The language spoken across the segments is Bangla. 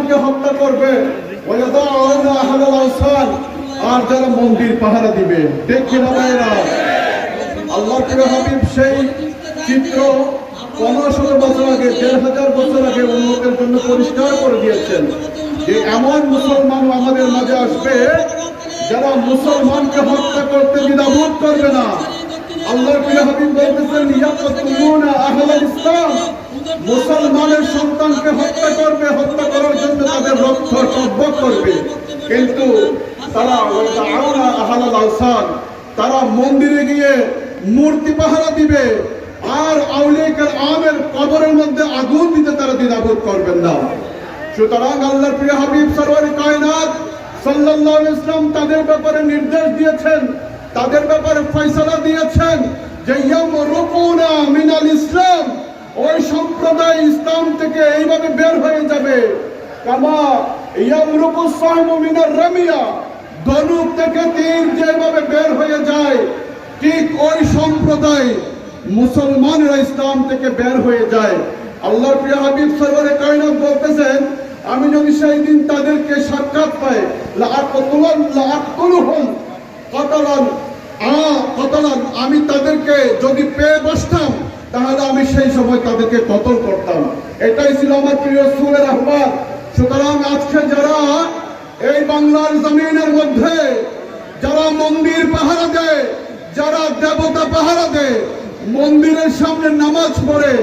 মুসলমানকে হত্যা করবে, আর যারা মন্দির পাহারা দিবে। ঠিক কিনা ভাইরা? আল্লাহর প্রিয় হাবিব সেই চিত্র 1500 বছর আগে, 1500 বছর আগে উম্মতের জন্য পরিষ্কার করে দিয়েছেন যে এমন মুসলমান আমাদের মাঝে আসবে যারা মুসলমানকে হত্যা করতে দ্বিধাবোধ করবে না। আল্লাহর প্রিয় হাবিব বলতেছেন ইয়াকতুলুনা আহলাল ইসলাম, মুসলমানের সন্তানকে হত্যা করবে, হত্যা করার জন্য তাদের রক্ত টকবক করবে। কিন্তু তারা ওয়াদাউনা আহলাল আওসান, তারা মন্দিরে গিয়ে মূর্তি পাহারা দিবে আর আউলিয়া কেরামের কবরের মধ্যে আগুন দিতে তারা দ্বিধাবোধ করবেন না। সুতরাং আল্লাহর প্রিয় হাবিব সরওয়ারে কায়নাত সাল্লাল্লাহু আলাইহি ওয়াসাল্লাম তাদের ব্যাপারে নির্দেশ দিয়েছেন, তাদের ব্যাপারে ফয়সালা দিয়েছেন যে ইয়ামরুকুনা মিনাল ইসলাম, ওই সম্প্রদায় ইসলাম থেকে এইভাবে বের হয়ে যাবে কামা ইয়ামরুকুস সাহমু মিনার রামিয়া, ধনুক থেকে তীর যেভাবে বের হয়ে যায় ঠিক ওই সম্প্রদায় মুসলমানরা ইসলাম থেকে বের হয়ে যায়। আল্লাহর প্রিয় হাবিব সরওয়ারে কায়নাত বলতেছেন আমি যদি সেই দিন তাদেরকে সাক্ষাৎ পাই আমি তাদেরকে যদি পেয়ে বসতাম তাহলে আমি সেই সময় তাদেরকে কতল করতাম। এটাই ছিল আমার প্রিয় রাসূলের আহ্বান। সুতরাং আজকে যারা এই বাংলার জমিনের মধ্যে যারা মন্দির পাহারা দেয়, যারা দেবতা পাহারা দেয়, মন্দিরের সামনে নামাজ পড়ে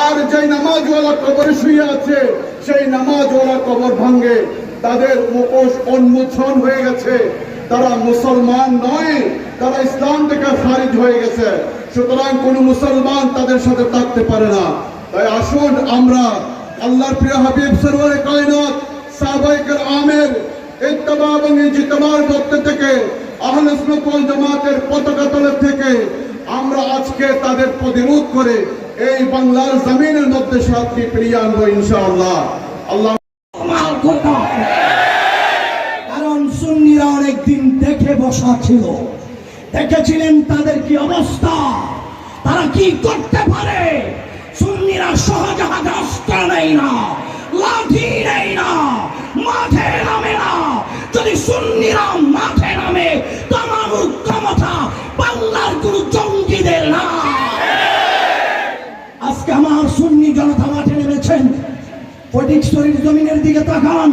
আর যে নামাজওয়ালা কবরে শুয়ে আছে সেই নামাজওয়ালা কবর ভাঙে, তাদের মুখোশ উন্মোচন হয়ে গেছে, তারা মুসলমান নয়, তারা ইসলাম থেকে খারিজ হয়ে গেছে। সুতরাং কোন মুসলমান তাদের সাথে থাকতে পারে না। তাই আসুন আমরা আল্লাহর প্রিয় হাবিব সরওয়ারে কায়নাত সাহাবায়ে কেরামের ইত্তেবা এবং ইজতিমার পক্ষ থেকে আহলে সুন্নাত ওয়াল জামাতের পতাকা তলে থেকে আমরা আজকে তাদের প্রতিরোধ করে এই বাংলার জমিনের মধ্যে শান্তি ফিরিয়ে আনবো ইনশাআল্লাহ। আল্লাহ কারণ সুন্নিরা অনেকদিন দেখে বসা ছিল, দেখেছিলেন তাদের কি অবস্থা, তারা কি করতে পারে। সুন্নিরা সহজে অস্ত্র নেই না, লাঠি নেই না, মাঠে নামে না। যদি সুন্নিরা মাঠে নামে তামানুর ক্ষমতা বাংলার কোন জঙ্গিদের না। আজকে আমার সুন্নি জনতা মাঠে নেমেছেন। ফটিকছড়ির জমিনের দিকে তাকান,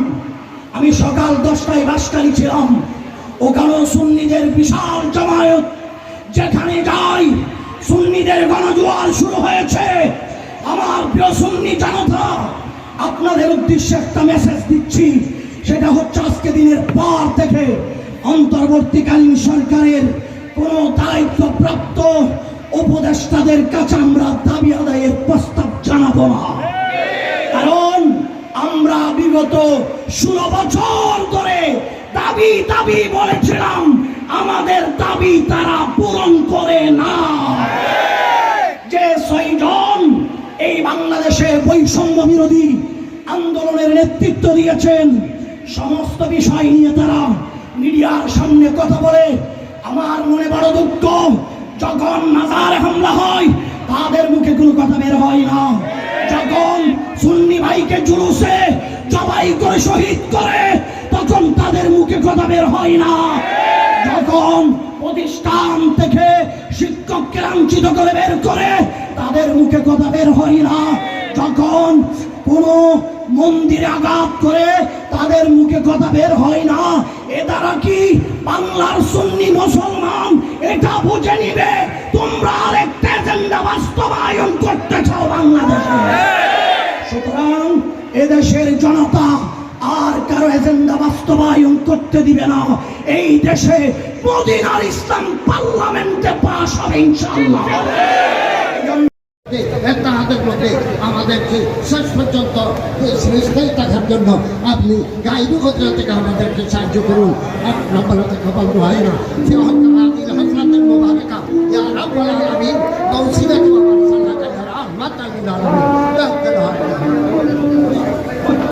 আমি সকাল 10টায় বাসকালী ছিলাম, ওখানেও সুন্নিদের বিশাল জামায়াত। যেখানে যাই সুন্নিদের গণজোয়ার শুরু হয়েছে। আমার প্রিয় সুন্নি জনতা, আপনাদের উদ্দেশ্যে একটা মেসেজ দিচ্ছি, সেটা হচ্ছে আজকে দিনের পর থেকে অন্তর্বর্তীকালীন সরকারের কোন দায়িত্বপ্রাপ্ত উপদেষ্টাদের কাছে আমরা দাবি আদায়ের প্রস্তাব জানাবো না। কারণ আমরা বিগত 16 বছর ধরে দাবি দাবি বলেছিলাম, আমাদের দাবি তারা পূরণ করে না। যে 6 জন এই বাংলাদেশে বৈষম্য বিরোধী আন্দোলনের নেতৃত্ব দিয়েছেন, সমস্ত বিষয় নিয়ে তারা মিডিয়ার সামনে কথা বলে। আমার মনে বড় দুঃখ, যখন মাজারে হামলা হয় তাদের মুখে কোনো কথা বের হয় না। যখন সুন্নি ভাইকে জুলুসে জবাই করে শহীদ করে তখন তাদের মুখে কথা বের হয় না। যখন প্রতিষ্ঠান থেকে শিক্ষককে লাঞ্ছিত করে বের করে তাদের মুখে কথা বের হয় না। যখন কোনো মন্দিরে আঘাত করে তাদের মুখে কথা বের হয় না। এ দ্বারা কি বাংলার সুন্নি মুসলমান এটা বুঝে নিবে তোমরা আরেকটা এজেন্ডা বাস্তবায়ন করতে চাও বাংলাদেশে। সুতরাং এদেশের জনতা আর কারো এজেন্ডা বাস্তবায়ন করতে দিবে না। এই দেশে মদিনার ইসলাম পার্লামেন্টে পাস হবে ইনশাআল্লাহ। তাদের মধ্যে আমাদেরকে শেষ পর্যন্ত স্থায়ী থাকার জন্য আপনি গাইবী গোত্র থেকে আমাদেরকে সাহায্য করুন। এক নম্বর হতে কপাল হয় না হজরতের মোবারকা ইয়া রাব্বুল আলামিন তৌসিফে তোমার সাল্লাল্লাহু আলাইহি ওয়া সাল্লাম